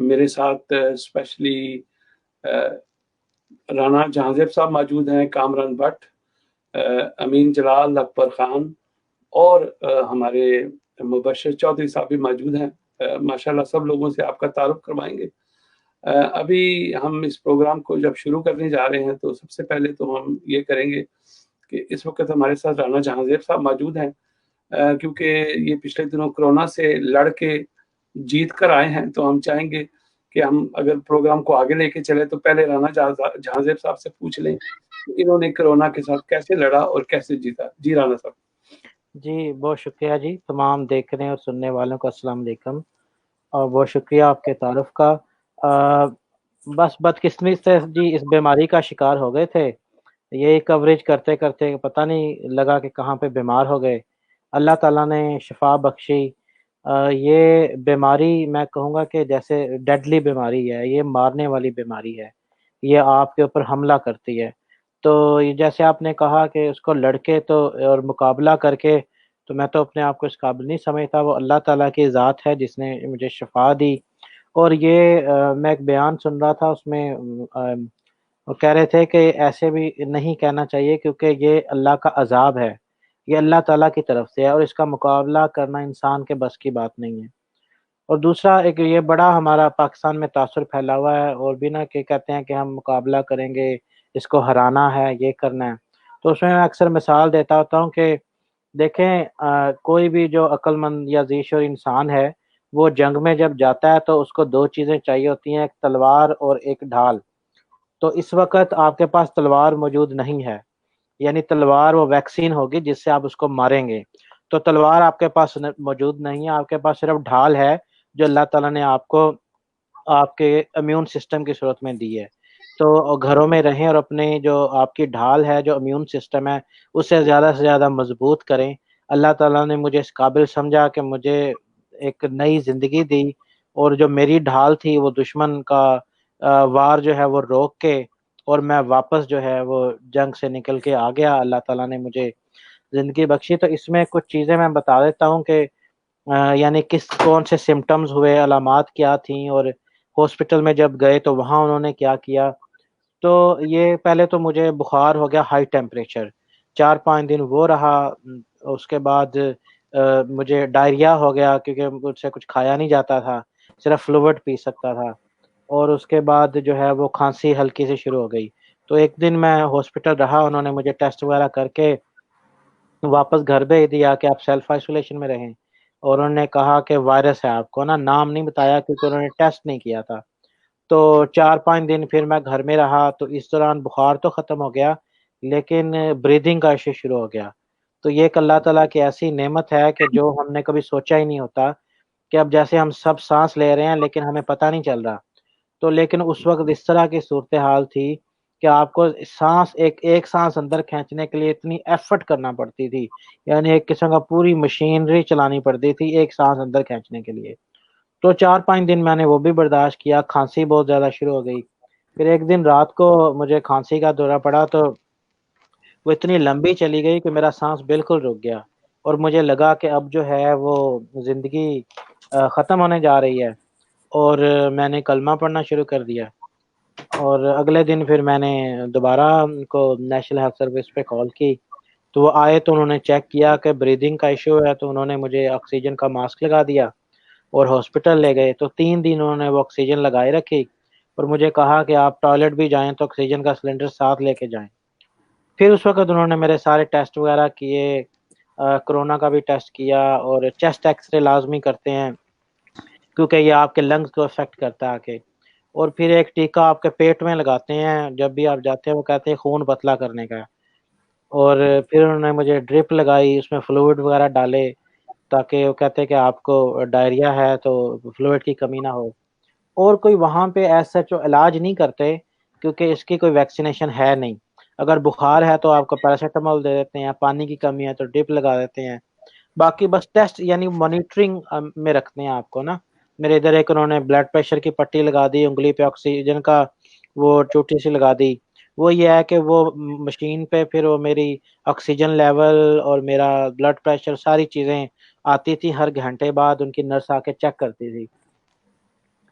میرے ساتھ اسپیشلی رانا جہانزیب صاحب موجود ہیں، کامران بٹ، امین جلال، اکبر خان، اور ہمارے مبشر چودھری صاحب بھی موجود ہیں۔ ماشاءاللہ سب لوگوں سے آپ کا تعارف کروائیں گے۔ ابھی ہم اس پروگرام کو جب شروع کرنے جا رہے ہیں تو سب سے پہلے تو ہم یہ کریں گے کہ اس وقت ہمارے ساتھ رانا جہانزیب صاحب موجود ہیں، کیونکہ یہ پچھلے دنوں کرونا سے لڑ کے جیت کر آئے ہیں، تو ہم چاہیں گے کہ ہم اگر پروگرام کو آگے لے کے چلے تو پہلے رانا جہانزیب صاحب سے پوچھ لیں کہ انہوں نے کرونا کے ساتھ کیسے لڑا اور کیسے جیتا۔ جی رانا صاحب۔ جی بہت شکریہ جی، تمام دیکھنے اور سننے والوں کو السلام علیکم، اور بہت شکریہ آپ کے تعارف کا۔ بس بدقسمتی سے جی اس بیماری کا شکار ہو گئے تھے، یہی کوریج کرتے کرتے پتہ نہیں لگا کہ کہاں پہ بیمار ہو گئے۔ اللہ تعالیٰ نے شفا بخشی۔ یہ بیماری میں کہوں گا کہ جیسے ڈیڈلی بیماری ہے، یہ مارنے والی بیماری ہے، یہ آپ کے اوپر حملہ کرتی ہے۔ تو یہ جیسے آپ نے کہا کہ اس کو لڑکے تو اور مقابلہ کر کے، تو میں تو اپنے آپ کو اس قابل نہیں سمجھتا، وہ اللہ تعالیٰ کی ذات ہے جس نے مجھے شفا دی۔ اور یہ میں ایک بیان سن رہا تھا، اس میں وہ کہہ رہے تھے کہ ایسے بھی نہیں کہنا چاہیے کیونکہ یہ اللہ کا عذاب ہے، یہ اللہ تعالیٰ کی طرف سے ہے، اور اس کا مقابلہ کرنا انسان کے بس کی بات نہیں ہے۔ اور دوسرا ایک یہ بڑا ہمارا پاکستان میں تاثر پھیلا ہوا ہے، اور بھی نا کہ کہتے ہیں کہ ہم مقابلہ کریں گے، اس کو ہرانا ہے، یہ کرنا ہے۔ تو اس میں اکثر مثال دیتا ہوتا ہوں کہ دیکھیں کوئی بھی جو عقل مند یا ذی شعور انسان ہے، وہ جنگ میں جب جاتا ہے تو اس کو دو چیزیں چاہیے ہوتی ہیں، ایک تلوار اور ایک ڈھال۔ تو اس وقت آپ کے پاس تلوار موجود نہیں ہے، یعنی تلوار وہ ویکسین ہوگی جس سے آپ اس کو ماریں گے، تو تلوار آپ کے پاس موجود نہیں ہے، آپ کے پاس صرف ڈھال ہے جو اللہ تعالیٰ نے آپ کو آپ کے امیون سسٹم کی صورت میں دی ہے۔ تو گھروں میں رہیں اور اپنے جو آپ کی ڈھال ہے، جو امیون سسٹم ہے، اسے زیادہ سے زیادہ مضبوط کریں۔ اللہ تعالیٰ نے مجھے اس قابل سمجھا کہ مجھے ایک نئی زندگی دی، اور جو میری ڈھال تھی وہ دشمن کا وار جو ہے وہ روک کے، اور میں واپس جو ہے وہ جنگ سے نکل کے آ گیا، اللہ تعالیٰ نے مجھے زندگی بخشی۔ تو اس میں کچھ چیزیں میں بتا دیتا ہوں کہ یعنی کون سے سمٹمز ہوئے، علامات کیا تھیں، اور ہاسپٹل میں جب گئے تو وہاں انہوں نے کیا کیا۔ تو یہ پہلے تو مجھے بخار ہو گیا، ہائی ٹیمپریچر 4-5 دن وہ رہا۔ اس کے بعد مجھے ڈائریا ہو گیا کیونکہ مجھ سے کچھ کھایا نہیں جاتا تھا، صرف فلوئڈ پی سکتا تھا۔ اور اس کے بعد جو ہے وہ کھانسی ہلکی سے شروع ہو گئی۔ تو ایک دن میں ہاسپٹل رہا، انہوں نے مجھے ٹیسٹ وغیرہ کر کے واپس گھر بھیج دیا کہ آپ سیلف آئسولیشن میں رہیں، اور انہوں نے کہا کہ وائرس ہے، آپ کو نا نام نہیں بتایا کیونکہ انہوں نے ٹیسٹ نہیں کیا تھا۔ تو 4-5 دن پھر میں گھر میں رہا، تو اس دوران بخار تو ختم ہو گیا لیکن بریدنگ کا ایشو شروع ہو گیا۔ تو یہ ایک اللہ تعالیٰ کی ایسی نعمت ہے کہ جو ہم نے کبھی سوچا ہی نہیں ہوتا، کہ اب جیسے ہم سب سانس لے رہے ہیں لیکن ہمیں پتہ نہیں چل رہا۔ تو لیکن اس وقت اس طرح کی صورتحال تھی کہ آپ کو سانس ایک سانس اندر کھینچنے کے لیے اتنی ایفرٹ کرنا پڑتی تھی، یعنی ایک قسم کا پوری مشینری چلانی پڑتی تھی ایک سانس اندر کھینچنے کے لیے۔ تو 4-5 دن میں نے وہ بھی برداشت کیا، کھانسی بہت زیادہ شروع ہو گئی۔ پھر ایک دن رات کو مجھے کھانسی کا دورہ پڑا، تو وہ اتنی لمبی چلی گئی کہ میرا سانس بالکل رک گیا، اور مجھے لگا کہ اب جو ہے وہ زندگی ختم ہونے جا رہی ہے، اور میں نے کلمہ پڑھنا شروع کر دیا۔ اور اگلے دن پھر میں نے دوبارہ ان کو نیشنل ہیلتھ سروس پہ کال کی، تو وہ آئے تو انہوں نے چیک کیا کہ بریدنگ کا ایشو ہے، تو انہوں نے مجھے آکسیجن کا ماسک لگا دیا اور ہاسپٹل لے گئے۔ تو 3 دن انہوں نے وہ آکسیجن لگائے رکھی، اور مجھے کہا کہ آپ ٹوائلٹ بھی جائیں تو آکسیجن کا سلنڈر ساتھ لے کے جائیں۔ پھر اس وقت انہوں نے میرے سارے ٹیسٹ وغیرہ کیے، کرونا کا بھی ٹیسٹ کیا، اور چیسٹ ایکس رے لازمی کرتے ہیں کیونکہ یہ آپ کے لنگز کو افیکٹ کرتا ہے آگے۔ اور پھر ایک ٹیکہ آپ کے پیٹ میں لگاتے ہیں جب بھی آپ جاتے ہیں، وہ کہتے ہیں خون پتلا کرنے کا ہے۔ اور پھر انہوں نے مجھے ڈرپ لگائی، اس میں فلوئڈ وغیرہ ڈالے تاکہ وہ کہتے ہیں کہ آپ کو ڈائریا ہے تو فلوئڈ کی کمی نہ ہو۔ اور کوئی وہاں پہ ایسا جو علاج نہیں کرتے کیونکہ اس کی کوئی ویکسینیشن ہے نہیں۔ اگر بخار ہے تو آپ کو پیراسیٹامول دے دیتے ہیں، پانی کی کمی ہے تو ڈرپ لگا دیتے ہیں، باقی بس ٹیسٹ یعنی مانیٹرنگ میں رکھتے ہیں آپ کو نا۔ میرے ادھر ایک انہوں نے بلڈ پریشر کی پٹی لگا دی، انگلی پہ آکسیجن کا وہ چوٹی سی لگا دی۔ وہ یہ ہے کہ وہ مشین پہ پھر وہ میری آکسیجن لیول اور میرا بلڈ پریشر ساری چیزیں آتی تھی، ہر گھنٹے بعد ان کی نرس آ کے چیک کرتی تھی۔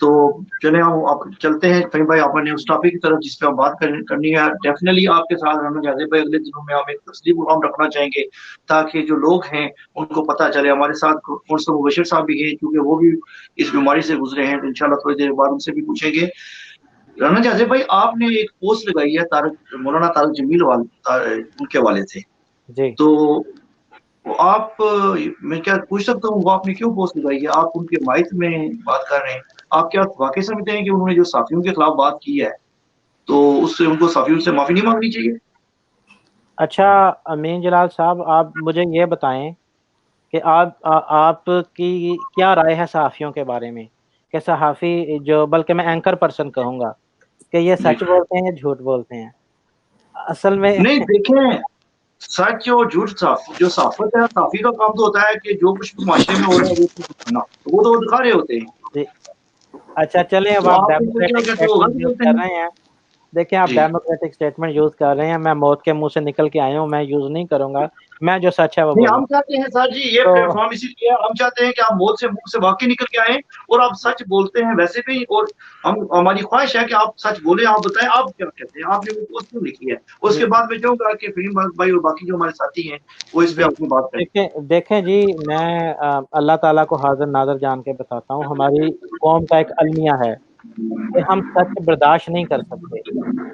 تو چلے ہم آپ چلتے ہیں فہیم بھائی آپ نے اس ٹاپک کی طرف جس پہ ہم بات کرنی ہے. ڈیفینیٹلی آپ کے ساتھ رہنا چاہتے ہیں بھائی. اگلے دنوں میں ہم ایک تفصیلی پروگرام رکھنا چاہیں گے تاکہ جو لوگ ہیں ان کو پتہ چلے. ہمارے ساتھ کونسل مبشر صاحب بھی ہیں کیونکہ وہ بھی اس بیماری سے گزرے ہیں, تو انشاءاللہ تھوڑی دیر بعد ان سے بھی پوچھیں گے. رانا جازب بھائی آپ نے ایک پوسٹ لگائی ہے مولانا طارق جمیل ان کے والے سے, جی تو آپ میں کیا پوچھ سکتا ہوں وہ آپ نے کیوں پوسٹ لگائی ہے؟ آپ ان کے مائت میں بات کر رہے ہیں, آپ کیا واقعی سمجھتے ہیں کہ انہوں نے جو صحافیوں کے خلاف بات کی ہے تو اس سے ان کو صحافیوں سے معافی نہیں مانگنی چاہیے؟ اچھا امین جلال صاحب, آپ مجھے یہ بتائیں کہ آپ کی کیا رائے ہے صحافیوں کے بارے میں, کہ صحافی جو, بلکہ میں اینکر پرسن کہوں گا, کہ یہ جی سچ بولتے ہیں یا جھوٹ بولتے ہیں اصل میں؟ نہیں دیکھیں, سچ اور جھوٹ جو صحافت ہے, صحافی کا کام تو ہوتا ہے کہ جو کچھ معاشرے میں ہو رہا ہے وہ دکھانا, وہ تو دکھا رہے ہوتے ہیں. جی اچھا چلیں, اب تو آپ آپ ان کو کیا ڈیموکریٹک کہتے ہیں, وہ اسٹیٹمنٹ غلط یوز بولتے کر ہیں. رہے ہیں. دیکھیں آپ جی ڈیموکریٹک اسٹیٹمنٹ یوز کر رہے ہیں, میں موت کے منہ سے نکل کے آیا ہوں, میں یوز نہیں کروں گا, میں جو سچ ہے وہ نہیں, بولوں. ہم چاہتے ہیں سر جی یہ تو پلیٹ فارم اسی لیے ہم چاہتے ہیں کہ آپ موت سے منہ سے واقعی نکل کے آئیں اور آپ سچ بولتے ہیں ویسے بھی, اور ہماری خواہش ہے کہ آپ سچ بولیں, آپ بتائیں آپ کیا کہتے ہیں, آپ نے وہ پوسٹ کیوں لکھی ہے. اس جی کے بعد میں چاہوں گا کہ فہیم بھائی اور باقی جو ہمارے ساتھی ہیں وہ اس پہ جی اپنی بات کریں. دیکھیں جی, میں اللہ تعالیٰ کو حاضر ناظر جان کے بتاتا ہوں, ہماری قوم کا ایک المیہ ہے کہ ہم سچ برداشت نہیں کر سکتے.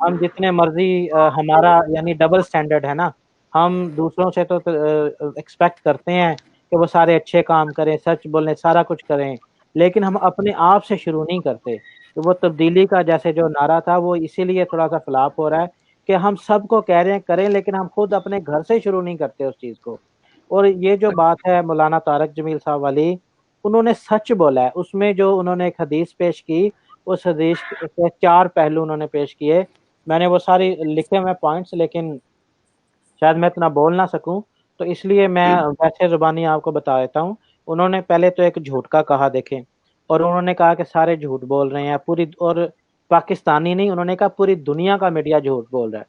ہم جتنے مرضی ہمارا یعنی ڈبل سٹینڈرڈ ہے نا, ہم دوسروں سے تو ایکسپیکٹ کرتے ہیں کہ وہ سارے اچھے کام کریں, سچ بولیں, سارا کچھ کریں, لیکن ہم اپنے آپ سے شروع نہیں کرتے. تو وہ تبدیلی کا جیسے جو نعرہ تھا وہ اسی لیے تھوڑا سا فلاپ ہو رہا ہے کہ ہم سب کو کہہ رہے ہیں کریں, لیکن ہم خود اپنے گھر سے شروع نہیں کرتے اس چیز کو. اور یہ جو بات ہے مولانا طارق جمیل صاحب والی, انہوں نے سچ بولا ہے. اس میں جو انہوں نے ایک حدیث پیش کی, اس حدیث کے 4 پہلو انہوں نے پیش کیے. میں نے وہ ساری لکھے ہوئے پوائنٹس, لیکن شاید میں اتنا بول نہ سکوں, تو اس لیے میں ویسے زبانی آپ کو بتا دیتا ہوں. انہوں نے پہلے تو ایک جھوٹ کا کہا دیکھیں, اور انہوں نے کہا کہ سارے جھوٹ بول رہے ہیں پوری, اور پاکستانی نہیں, انہوں نے کہا پوری دنیا کا میڈیا جھوٹ بول رہا ہے.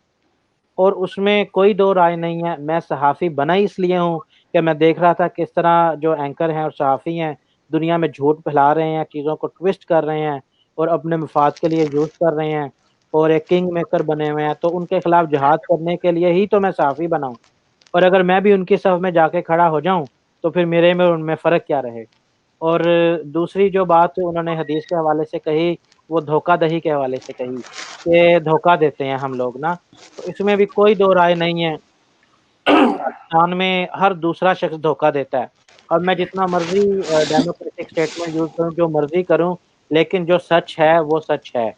اور اس میں کوئی دو رائے نہیں ہے. میں صحافی بنا اس لیے ہوں کہ میں دیکھ رہا تھا کس طرح جو اینکر ہیں اور صحافی ہیں دنیا میں جھوٹ پھیلا رہے ہیں, چیزوں کو ٹوسٹ کر رہے ہیں اور اپنے مفاد کے لیے یوز کر رہے ہیں, اور ایک کنگ میکر بنے ہوئے ہیں. تو ان کے خلاف جہاد کرنے کے لیے ہی تو میں صحافی بنا ہوں. اور اگر میں بھی ان کی صف میں جا کے کھڑا ہو جاؤں تو پھر میرے میں ان میں فرق کیا رہے. اور دوسری جو بات انہوں نے حدیث کے حوالے سے کہی, وہ دھوکہ دہی کے حوالے سے کہی کہ دھوکہ دیتے ہیں ہم لوگ نا, تو اس میں بھی کوئی دو رائے نہیں ہے. پاکستان میں ہر دوسرا شخص دھوکہ دیتا ہے. اب میں جتنا مرضی ڈیموکریٹک اسٹیٹمنٹ یوز کروں, جو مرضی کروں, لیکن جو سچ ہے وہ سچ ہے.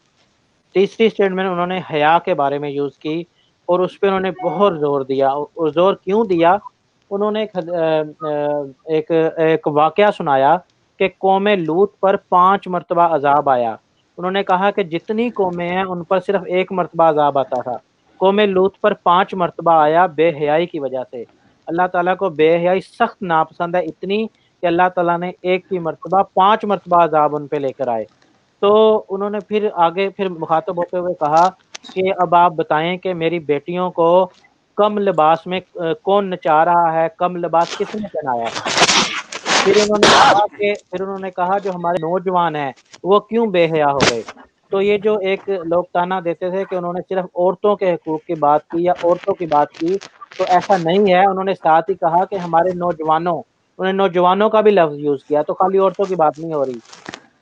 تیسری اسٹیٹمنٹ انہوں نے حیا کے بارے میں یوز کی, اور اس پہ انہوں نے بہت زور دیا. اور زور کیوں دیا؟ انہوں نے ایک واقعہ سنایا کہ قوم لوط پر 5 مرتبہ عذاب آیا. انہوں نے کہا کہ جتنی قومیں ہیں ان پر صرف 1 مرتبہ عذاب آتا تھا, قوم لوط پر 5 مرتبہ آیا بے حیائی کی وجہ سے. اللہ تعالیٰ کو بے حیائی سخت ناپسند ہے, اتنی کہ اللہ تعالیٰ نے 1 کی مرتبہ 5 مرتبہ عذاب ان پہ لے کر آئے. تو انہوں نے پھر آگے پھر مخاطب ہوتے ہوئے کہا کہ اب آپ بتائیں کہ میری بیٹیوں کو کم لباس میں کون نچا رہا ہے, کم لباس کس نے پہنایا ہے. پھر انہوں نے کہا جو ہمارے نوجوان ہیں وہ کیوں بے حیا ہو گئے. تو یہ جو ایک لوگ تانا دیتے تھے کہ انہوں نے صرف عورتوں کے حقوق کی بات کی یا عورتوں کی بات کی, تو ایسا نہیں ہے. انہوں نے ساتھ ہی کہا کہ ہمارے نوجوانوں, انہوں نے نوجوانوں کا بھی لفظ یوز کیا, تو خالی عورتوں کی بات نہیں ہو رہی.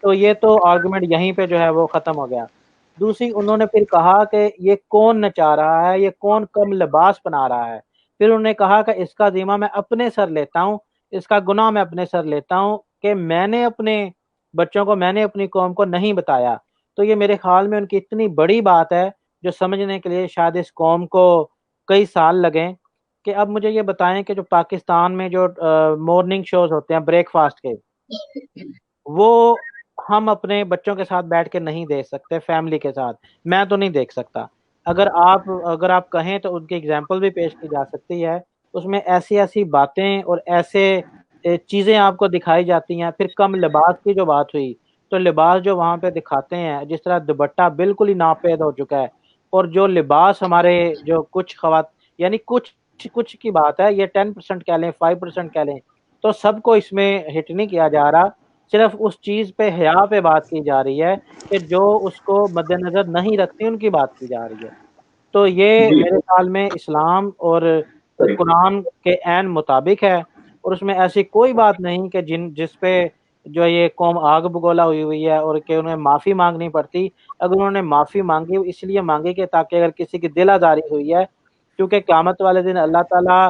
تو یہ تو آرگومنٹ یہیں پہ جو ہے وہ ختم ہو گیا. دوسری انہوں نے پھر کہا کہ یہ کون نچا رہا ہے, یہ کون کم لباس پہنا رہا ہے. پھر انہوں نے کہا کہ اس کا ذمہ میں اپنے سر لیتا ہوں, اس کا گناہ میں اپنے سر لیتا ہوں کہ میں نے اپنے بچوں کو, میں نے اپنی قوم کو نہیں بتایا. تو یہ میرے خیال میں ان کی اتنی بڑی بات ہے جو سمجھنے کے لیے شاید اس قوم کو کئی سال لگیں. کہ اب مجھے یہ بتائیں کہ جو پاکستان میں جو مارننگ شوز ہوتے ہیں بریک فاسٹ کے, وہ ہم اپنے بچوں کے ساتھ بیٹھ کے نہیں دیکھ سکتے, فیملی کے ساتھ میں تو نہیں دیکھ سکتا. اگر آپ کہیں تو ان کی اگزامپل بھی پیش کی جا سکتی ہے. اس میں ایسی ایسی باتیں اور ایسے چیزیں آپ کو دکھائی جاتی ہیں. پھر کم لباس کی جو بات ہوئی, تو لباس جو وہاں پہ دکھاتے ہیں, جس طرح دوپٹہ بالکل ہی ناپید ہو چکا ہے, اور جو لباس ہمارے جو کچھ یعنی کچھ کی بات ہے, یہ 10% کہہ لیں 5% کہہ لیں, تو سب کو اس میں ہٹ نہیں کیا جا رہا. صرف اس چیز پہ حیا پہ بات کی جا رہی ہے کہ جو اس کو مد نظر نہیں رکھتی ان کی بات کی جا رہی ہے. تو یہ میرے خیال میں اسلام اور قرآن کے عین مطابق ہے، اور اس میں ایسی کوئی بات نہیں کہ جس پہ جو یہ قوم آگ بگولا ہوئی ہے اور کہ انہیں معافی مانگنی پڑتی. اگر انہوں نے معافی مانگی اس لیے مانگی کہ تاکہ اگر کسی کی دل آزاری ہوئی ہے، کیونکہ قیامت والے دن اللہ تعالیٰ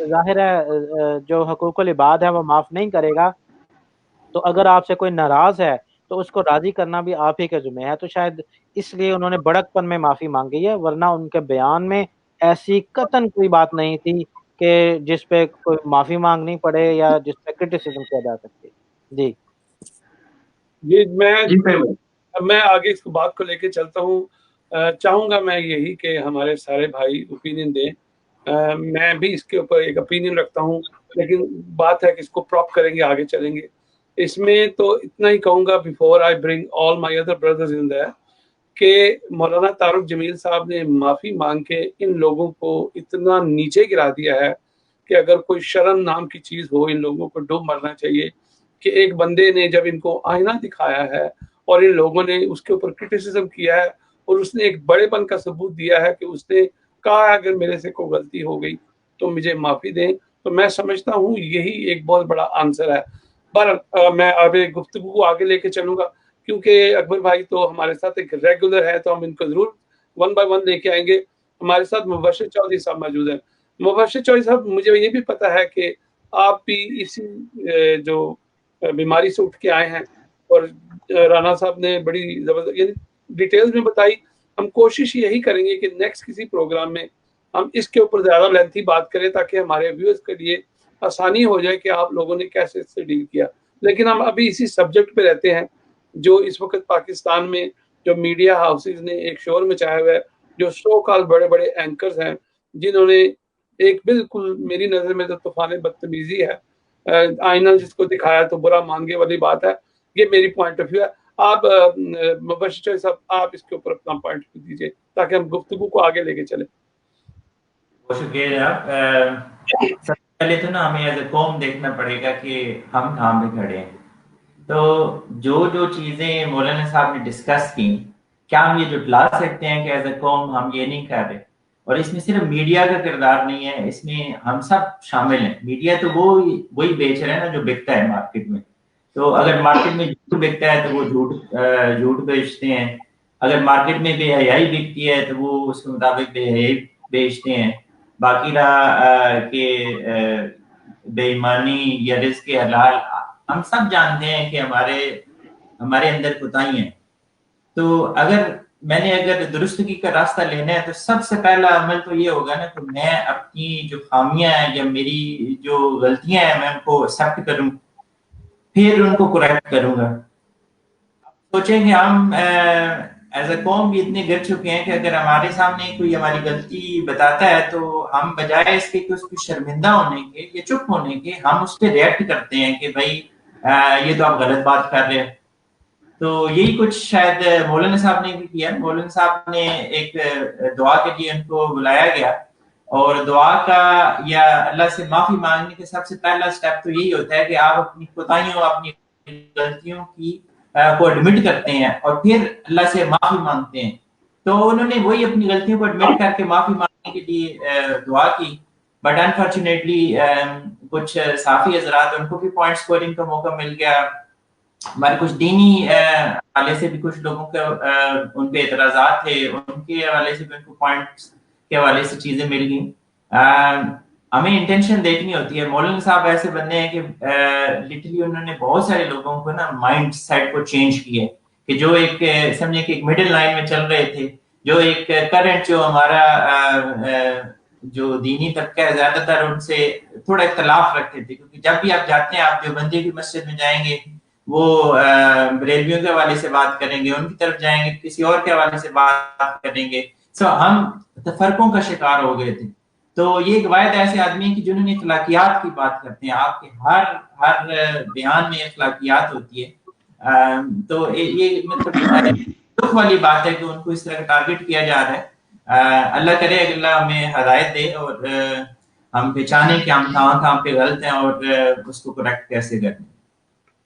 ظاہر ہے جو حقوق العباد ہے وہ معاف نہیں کرے گا، تو اگر آپ سے کوئی ناراض ہے تو اس کو راضی کرنا بھی آپ ہی کے ذمہ ہے. تو شاید اس لیے انہوں نے بڑک پن میں معافی مانگی ہے، ورنہ ان کے بیان میں ایسی قطعاً کوئی بات نہیں تھی کہ جس پہ کوئی معافی مانگنی پڑے یا جس پہ کرٹیسزم کیا جا سکتی. جی جی میں آگے اس بات کو لے کے چلتا ہوں. چاہوں گا میں یہی کہ ہمارے سارے بھائی اوپینین دیں. میں بھی اس کے اوپر ایک اوپینین رکھتا ہوں، لیکن بات ہے کہ اس کو پراپ کریں گے، آگے چلیں گے. اس میں تو اتنا ہی کہوں گا before I bring all my other brothers in there کہ مولانا طارق جمیل صاحب نے معافی مانگ کے ان لوگوں کو اتنا نیچے گرا دیا ہے کہ اگر کوئی شرم نام کی چیز ہو ان لوگوں کو ڈوب مرنا چاہیے. کہ ایک بندے نے جب ان کو آئینہ دکھایا ہے اور ان لوگوں نے اس کے اوپر کرٹیسزم کیا ہے اور اس نے ایک بڑے پن کا ثبوت دیا ہے کہ اس نے کہا اگر میرے سے کوئی غلطی ہو گئی تو مجھے معافی دیں، تو میں سمجھتا ہوں یہی ایک بہت بڑا آنسر ہے. پر میں اب گفتگو کو آگے لے کے چلوں گا کیونکہ اکبر بھائی تو ہمارے ساتھ ایک ریگولر ہے، تو ہم ان کو ضرور ون بائی ون لے کے آئیں گے. ہمارے ساتھ مبشر چودھری صاحب موجود ہیں. مبشر چودھری صاحب، مجھے یہ بھی پتا ہے کہ آپ بھی اسی جو بیماری سے اٹھ کے آئے ہیں، اور رانا صاحب نے بڑی زبردست یعنی ڈیٹیلز میں بتائی. ہم کوشش یہی کریں گے کہ نیکسٹ کسی پروگرام میں ہم اس کے اوپر زیادہ لینتھی بات کریں تاکہ ہمارے ویورز کے لیے آسانی ہو جائے کہ آپ لوگوں نے کیسے اس سے ڈیل کیا. لیکن ہم ابھی اسی سبجیکٹ پہ رہتے ہیں جو اس وقت پاکستان میں جو میڈیا ہاؤسز نے ایک شور مچایا ہوا ہے، جو سو کال بڑے بڑے اینکرز ہیں جنہوں نے ایک بالکل میری نظر میں تو طوفان بدتمیزی ہے، آئینہ جس کو دکھایا تو برا مانگے والی بات ہے. یہ میری پوائنٹ آف ویو ہے. آپ مبشر صاحب آپ اس کے اوپر اپنا پوائنٹ آف ویو دیجیے تاکہ ہم گفتگو کو آگے لے کے چلیں. بہت شکریہ جناب. سب سے پہلے تو نا ہمیں ایز اے قوم دیکھنا پڑے گا کہ ہم کہاں پہ کھڑے ہیں. تو جو چیزیں مولانا صاحب نے ڈسکس کی، کیا ہم یہ جٹلا سکتے ہیں کہ ایز اے قوم ہم یہ نہیں کر رہے؟ اور اس میں صرف میڈیا کا کردار نہیں ہے، اس میں ہم سب شامل ہیں. میڈیا تو وہی بیچ رہے ہیں نا جو بکتا ہے مارکیٹ میں. تو اگر مارکیٹ میں جھوٹ بکتا ہے تو وہ جھوٹ بیچتے ہیں. اگر مارکیٹ میں بے حیائی بکتی ہے تو وہ اس کے مطابق بے حیائی بیچتے ہیں. باقی رہا کہ بے ایمانی یا رزق حلال، ہم سب جانتے ہیں کہ ہمارے اندر کوتاہی ہیں. تو اگر درستگی کا راستہ لینا ہے تو سب سے پہلا عمل تو یہ ہوگا نا کہ میں اپنی جو خامیاں ہیں یا میری جو غلطیاں ہیں میں ان کو ایکسیپٹ کروں، پھر ان کو کریکٹ کروں گا. سوچیں کہ ہم ایز اے قوم بھی اتنے گر چکے ہیں کہ اگر ہمارے سامنے کوئی ہماری غلطی بتاتا ہے تو ہم بجائے اس کے کہ اس کو شرمندہ ہونے کے یا چپ ہونے کے، ہم اس پہ ریئیکٹ کرتے ہیں کہ بھائی یہ تو آپ غلط بات کر رہے ہیں. تو یہی کچھ شاید مولانا صاحب نے بھی کیا. مولانا صاحب نے ایک دعا کے لیے ان کو بلایا گیا، اور دعا کا یا اللہ سے معافی مانگنے کا سب سے پہلا سٹیپ تو یہی ہوتا ہے کہ آپ اپنی کوتاہیوں اپنی غلطیوں کی کو ایڈمٹ کرتے ہیں اور پھر اللہ سے معافی مانگتے ہیں. تو انہوں نے وہی اپنی غلطیوں کو ایڈمٹ کر کے معافی مانگنے کے لیے دعا کی. بٹ انفارچونیٹلی کچھ صحافی حضرات ان کو بھی پوائنٹ سکورنگ کا موقع مل گیا. ہمارے کچھ دینی حوالے سے بھی کچھ لوگوں کے ان پہ اعتراضات تھے، ان کے حوالے سے بھی ان کو پوائنٹس کے حوالے سے چیزیں مل گئیں. ہمیں انٹینشن دیکھنی ہوتی ہے. مولانا صاحب ایسے بندے ہیں کہ لٹرلی انہوں نے بہت سارے لوگوں کو نا مائنڈ سیٹ کو چینج کیا کہ جو ایک سمجھے کہ ایک مڈل لائن میں چل رہے تھے، جو ایک کرنٹ جو ہمارا جو دینی طبقہ ہے زیادہ تر ان سے تھوڑا اختلاف رکھتے تھے. کیونکہ جب بھی آپ جاتے ہیں، آپ دیوبندی کی مسجد میں جائیں گے وہ بریلویوں کے حوالے سے بات کریں گے، ان کی طرف جائیں گے کسی اور کے حوالے سے بات کریں گے. ہم تفرقوں کا شکار ہو گئے تھے. تو یہ ایک واحد ایسے آدمی ہیں کہ جنہوں نے اخلاقیات کی بات کرتے ہیں. آپ کے ہر بیان میں اخلاقیات ہوتی ہے. تو یہ مطلب دکھ والی بات ہے کہ ان کو اس طرح ٹارگٹ کیا جا رہا ہے. اللہ کرے اللہ ہمیں ہدایت دے اور ہم پہچانے کہ ہم کہاں پہ غلط ہیں اور اس کو کریکٹ کیسے کریں.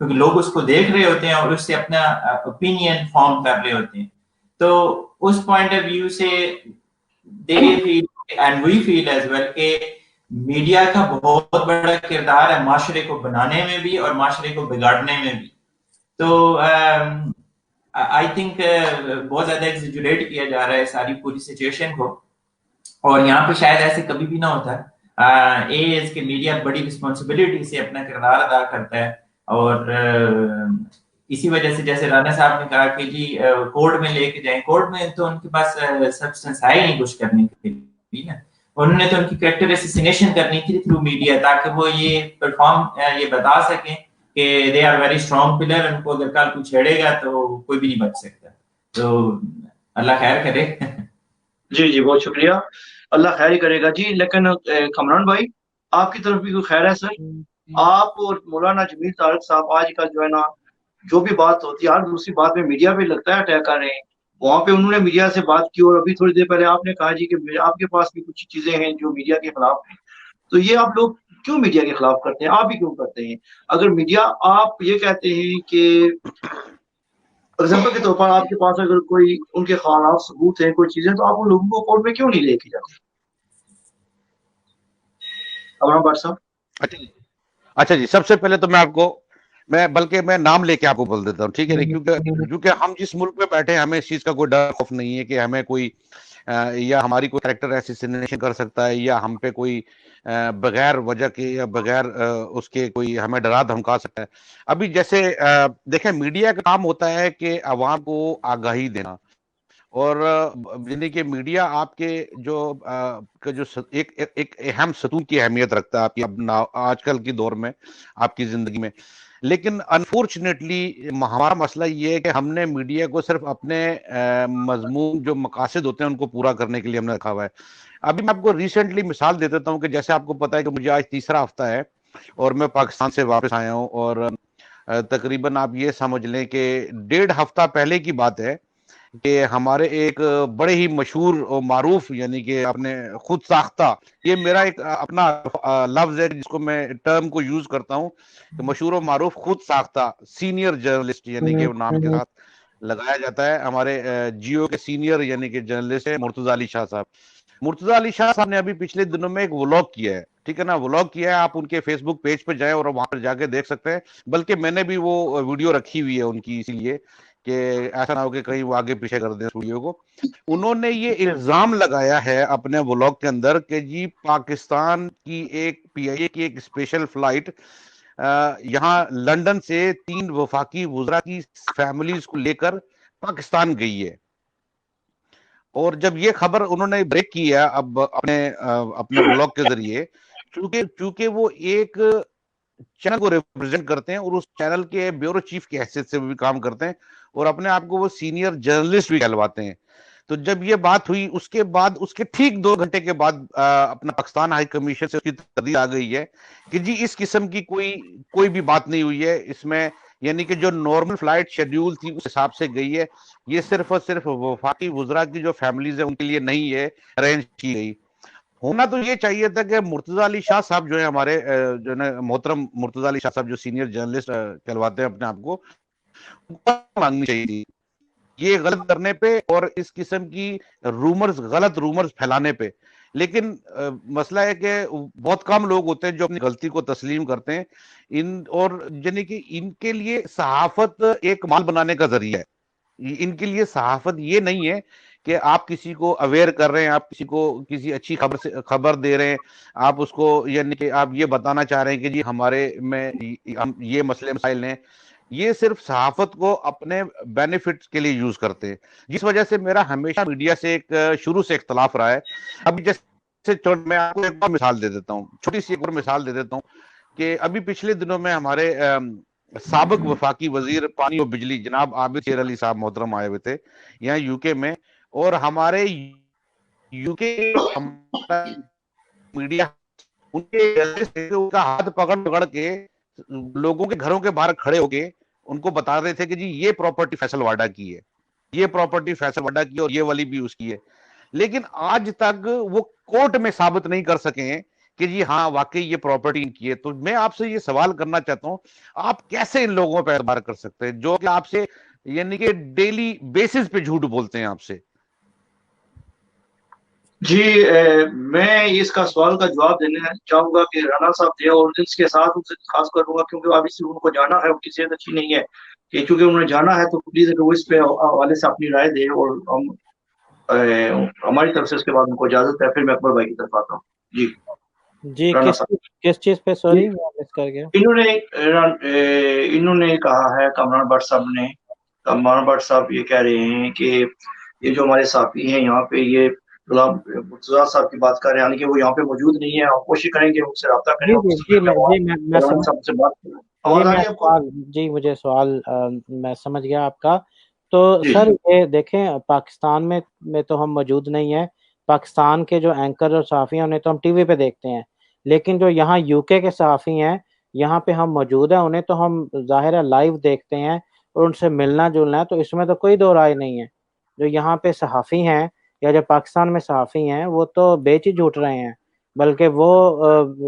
کیونکہ لوگ اس کو دیکھ رہے ہوتے ہیں اور اس سے اپنا اوپینین فارم کر رہے ہوتے ہیں. تو اس پوائنٹ آف ویو سے they feel and we feel as well کہ میڈیا کا بہت بڑا کردار ہے معاشرے کو بنانے میں بھی اور معاشرے کو بگاڑنے میں بھی. تو آئی تھنک بہت زیادہ ایگزیجوریٹ کیا جا رہا ہے ساری پوری سچویشن کو, اور یہاں پہ شاید ایسے کبھی بھی نہ ہوتا ہے. کہ میڈیا بڑی رسپانسبلٹی سے اپنا کردار ادا کرتا ہے, اور اسی وجہ سے جیسے رانا صاحب نے کہا کہ جی کورٹ میں لے کے جائیں, کورٹ میں تو ان کے پاس سبسٹنس ہے ہی نہیں کچھ کرنے کے لیے. انہوں نے تو ان کی کریکٹر اسیسینیشن کرنی تھی تھرو میڈیا, تاکہ وہ یہ پرفارم یہ بتا سکیں کہ they are very strong pillar, ان کو اگر کل کوئی چھیڑے گا تو کوئی بھی نہیں بچ سکتا. تو اللہ خیر کرے. جی بہت شکریہ, اللہ خیر ہی کرے گا جی. لیکن کمران بھائی آپ کی طرف بھی کوئی خیر ہے سر؟ آپ اور مولانا جمیل طارق صاحب آج کل جو ہے نا جو بھی بات ہوتی ہے ہر دوسری بات میں میڈیا پہ لگتا ہے اٹیک کر رہے ہیں. وہاں پہ انہوں نے میڈیا سے بات کی, اور ابھی تھوڑی دیر پہلے آپ نے کہا جی کہ آپ کے پاس بھی کچھ چیزیں ہیں جو میڈیا کے خلاف ہیں. تو یہ آپ لوگ کیوں میڈیا کے خلاف کرتے ہیں؟ آپ بھی کیوں کرتے ہیں؟ اگر میڈیا آپ یہ کہتے ہیں کہ ایگزامپل کے طور پر آپ کے پاس اگر کوئی ان کے خلاف ثبوت ہیں کوئی چیزیں, تو آپ ان لوگوں کو کورٹ میں کیوں نہیں لے کے جاتے؟ ابراہیم بٹ صاحب. اچھا جی, سب سے پہلے تو بلکہ میں نام لے کے آپ کو بول دیتا ہوں, ٹھیک ہے, کیونکہ ہم جس ملک میں بیٹھے ہیں ہمیں اس چیز کا کوئی ڈر خوف نہیں ہے کہ ہمیں کوئی یا ہماری کوئی کریکٹر ایسیسینیشن کر سکتا ہے, یا ہم پہ کوئی بغیر وجہ کے یا بغیر اس کے کوئی ہمیں ڈرا دھمکا سکتا ہے. ابھی جیسے دیکھیں, میڈیا کا کام ہوتا ہے کہ عوام کو آگاہی دینا, اور یعنی کہ میڈیا آپ کے جو ایک اہم ستون کی اہمیت رکھتا ہے آپ کی آج کل کی دور میں آپ کی زندگی میں. لیکن انفارچونیٹلی ہمارا مسئلہ یہ ہے کہ ہم نے میڈیا کو صرف اپنے مضمون جو مقاصد ہوتے ہیں ان کو پورا کرنے کے لیے ہم نے رکھا ہوا ہے. ابھی میں آپ کو ریسنٹلی مثال دے دیتا ہوں کہ جیسے آپ کو پتا ہے کہ مجھے آج 3را ہفتہ ہے اور میں پاکستان سے واپس آیا ہوں, اور تقریباً آپ یہ سمجھ لیں کہ 1.5 ہفتہ پہلے کی بات ہے کہ ہمارے ایک بڑے ہی مشہور اور معروف, یعنی کہ اپنے خود ساختہ, یہ میرا ایک اپنا لفظ ہے جس کو میں ٹرم کو یوز کرتا ہوں, کہ مشہور و معروف خود ساختہ سینئر جرنلسٹ, یعنی کہ نام کے ساتھ لگایا جاتا ہے, ہمارے جیو کے سینئر یعنی کہ جرنلسٹ ہے مرتضی علی شاہ صاحب. مرتضی علی شاہ صاحب نے ابھی پچھلے دنوں میں ایک ولاگ کیا ہے, ٹھیک ہے نا, ولاگ کیا ہے, آپ ان کے فیس بک پیج پہ جائیں اور وہاں پر جا کے دیکھ سکتے ہیں. بلکہ میں نے بھی وہ ویڈیو رکھی ہوئی ہے ان کی, اسی لیے کہ ایسا نہ ہو کہ کہیں وہ آگے پیچھے کر دیں اس ویڈیو کو. انہوں نے یہ الزام لگایا ہے اپنے ولاگ کے اندر کہ جی پاکستان کی ایک PIA کی ایک اسپیشل فلائٹ یہاں لنڈن سے 3 وفاقی وزراء کی فیملیز کو لے کر پاکستان گئی ہے. اور جب یہ خبر انہوں نے بریک کی ہے اب اپنے بلاگ کے ذریعے, چونکہ وہ ایک چینل کو ریپرزینٹ کرتے ہیں اور اس چینل کے بیورو چیف کی حیثیت سے بھی کام کرتے ہیں, اور اپنے آپ کو وہ سینئر جرنلسٹ بھی کہلواتے ہیں. تو جب یہ بات ہوئی اس کے بعد, اس کے ٹھیک 2 گھنٹے کے بعد اپنا پاکستان ہائی کمیشن سے اس کی تردید آ گئی ہے کہ جی اس قسم کی کوئی بھی بات نہیں ہوئی ہے اس میں, یعنی کہ جو نارمل فلائٹ شیڈیول تھی اس حساب سے گئی ہے, یہ صرف اور صرف وفاقی وزراء کی جو فیملیز ہیں ان کے لیے نہیں ہے ارینج کی گئی. ہونا تو یہ چاہیے تھا کہ مرتضی علی شاہ صاحب جو ہے ہمارے جو ہے محترم مرتضی علی شاہ صاحب جو سینئر جرنلسٹ کہلواتے ہیں اپنے آپ کو, مانگنی چاہیے تھی یہ غلط کرنے پہ اور اس قسم کی غلط رومرز پھیلانے پہ. لیکن مسئلہ ہے کہ بہت کم لوگ ہوتے ہیں جو اپنی غلطی کو تسلیم کرتے ہیں, اور یعنی کہ ان کے لیے صحافت ایک مال بنانے کا ذریعہ ہے. ان کے لیے صحافت یہ نہیں ہے کہ آپ کسی کو اویئر کر رہے ہیں, آپ کسی کو کسی اچھی خبر دے رہے ہیں, آپ اس کو یعنی کہ آپ یہ بتانا چاہ رہے ہیں کہ جی ہمارے میں یہ مسئلے مسائل ہیں. یہ صرف صحافت کو اپنے بینیفٹ کے لیے یوز کرتے ہیں, جس وجہ سے میرا ہمیشہ میڈیا سے شروع سے اختلاف رہا ہے. ابھی جیسے میں آپ کو ایک اور مثال دے دیتا ہوں, چھوٹی سی ایک اور مثال دے دیتا ہوں کہ ابھی پچھلے دنوں میں ہمارے سابق وفاقی وزیر پانی اور بجلی جناب عابد شیر علی صاحب محترم آئے ہوئے تھے یہاں UK میں, اور ہمارے UK میڈیا ان کا ہاتھ پکڑ کے لوگوں کے گھروں کے باہر کھڑے ہو کے ان کو بتا رہے تھے کہ جی یہ پراپرٹی فیصل واڈا کی ہے, یہ پراپرٹی فیصل واڈا کی ہے اور یہ والی بھی اس کی ہے. لیکن آج تک وہ کورٹ میں ثابت نہیں کر سکے ہیں کہ جی ہاں واقعی یہ پراپرٹی ان کی ہے. تو میں آپ سے یہ سوال کرنا چاہتا ہوں آپ کیسے ان لوگوں پہ اعتبار کر سکتے ہیں جو کہ آپ سے یعنی کہ ڈیلی بیسس پہ جھوٹ بولتے ہیں آپ سے؟ جی میں اس کا سوال کا جواب دینا چاہوں گا کہ رانا صاحب تھے اور اس کے ساتھ ان سے خاص کروں گا کیونکہ ابھی سے ان کو جانا ہے، ان کی صحت اچھی نہیں ہے، کہ چونکہ انہوں نے جانا ہے تو پلیز وہ اس پہ حوالے سے اپنی رائے دیں، اور ہم ہماری طرف سے اس کے بعد ان کو اجازت ہے، پھر میں اکبر بھائی کی طرف آتا ہوں. جی جی رانا صاحب. کس چیز پہ؟ جی سوری میں مس کر گیا. انہوں نے کہا ہے کامران بٹ صاحب یہ کہہ رہے ہیں کہ یہ جو ہمارے صحافی ہیں یہاں پہ یہ غلام مرتضیٰ صاحب کی بات کر رہے ہیں، یعنی کہ وہ یہاں پہ موجود نہیں ہے. ہم کوشش کریں گے ان سے رابطہ کریں جی اور جی اس جی میں میں رانا صاحب سے بات کریں. آواز آ رہی ہے آپ کو؟ جی مجھے سوال میں سمجھ گیا آپ کا. تو جی سر یہ دیکھیں پاکستان میں تو ہم موجود نہیں ہیں. پاکستان کے جو اینکر اور صحافی ہیں انہیں تو ہم ٹی وی پہ دیکھتے ہیں، لیکن جو یہاں یو کے صحافی ہیں یہاں پہ ہم موجود ہیں، انہیں تو ہم ظاہر ہے لائیو دیکھتے ہیں اور ان سے ملنا جلنا ہے، تو اس میں تو کوئی دو رائے نہیں ہے. جو یہاں پہ صحافی ہیں یا جو پاکستان میں صحافی ہیں وہ تو بیچ ہی جھوٹ رہے ہیں، بلکہ وہ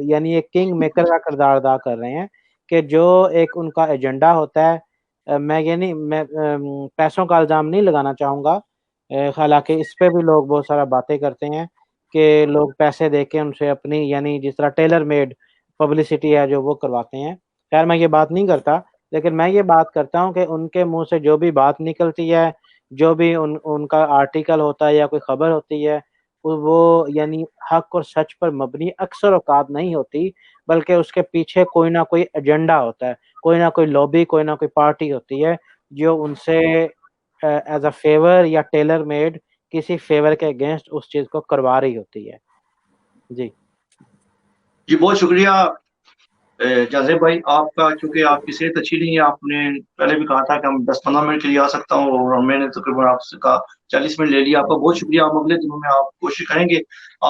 یعنی ایک کنگ میکر کا کردار ادا کر رہے ہیں کہ جو ایک ان کا ایجنڈا ہوتا ہے. میں پیسوں کا الزام نہیں لگانا چاہوں گا، حالانکہ اس پہ بھی لوگ بہت سارا باتیں کرتے ہیں کہ لوگ پیسے دے کے ان سے اپنی یعنی جس طرح ٹیلر میڈ پبلسٹی ہے جو وہ کرواتے ہیں. خیر میں یہ بات نہیں کرتا، لیکن میں یہ بات کرتا ہوں کہ ان کے منہ سے جو بھی بات نکلتی ہے، جو بھی ان کا آرٹیکل ہوتا ہے یا کوئی خبر ہوتی ہے، وہ یعنی حق اور سچ پر مبنی اکثر اوقات نہیں ہوتی، بلکہ اس کے پیچھے کوئی نہ کوئی ایجنڈا ہوتا ہے، کوئی نہ کوئی لابی، کوئی نہ کوئی پارٹی ہوتی ہے جو ان سے ایز اے فیور یا ٹیلر میڈ کسی فیور کے اگینسٹ اس چیز کو کروا رہی ہوتی ہے. جی بہت شکریہ جازب بھائی آپ کا. چونکہ آپ کی صحت اچھی نہیں ہے، آپ نے پہلے بھی کہا تھا کہ ہم 10-15 منٹ کے لیے آ سکتا ہوں، اور میں نے تقریباً آپ سے کہا 40 منٹ لے لیا. آپ کا بہت شکریہ. آپ اگلے دنوں میں آپ کوشش کریں گے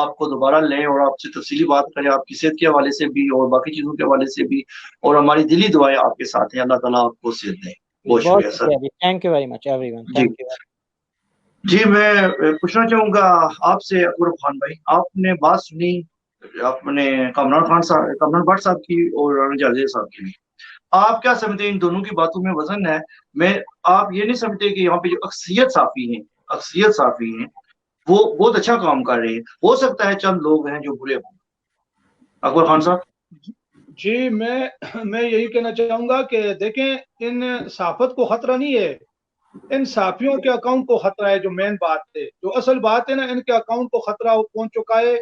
آپ کو دوبارہ لیں اور آپ سے تفصیلی بات کریں، آپ کی صحت کے حوالے سے بھی اور باقی چیزوں کے حوالے سے بھی، اور ہماری دلی دعائیں آپ کے ساتھ ہیں. اللہ تعالیٰ آپ کو صحت دیں. بہت شکریہ سر. جی thank you very much everyone. جی جی میں پوچھنا چاہوں گا آپ سے اکبر خان بھائی، آپ نے بات سنی آپ نے کامران بٹ صاحب کی اور رانا جازب صاحب کی بھی. آپ کیا سمجھتے ہیں ان دونوں کی باتوں میں وزن ہے؟ آپ یہ نہیں سمجھتے کہ یہاں پہ جو اکثریت صحافی ہیں وہ بہت اچھا کام کر رہے ہیں؟ ہو سکتا ہے چند لوگ ہیں جو برے ہوں. اکبر خان صاحب. جی میں یہی کہنا چاہوں گا کہ دیکھیں ان صحافت کو خطرہ نہیں ہے، ان صحافیوں کے اکاؤنٹ کو خطرہ ہے. جو مین بات ہے، جو اصل بات ہے نا، ان کے اکاؤنٹ کو خطرہ پہنچ چکا ہے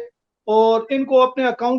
اور ان کو اپنے اکاؤنٹ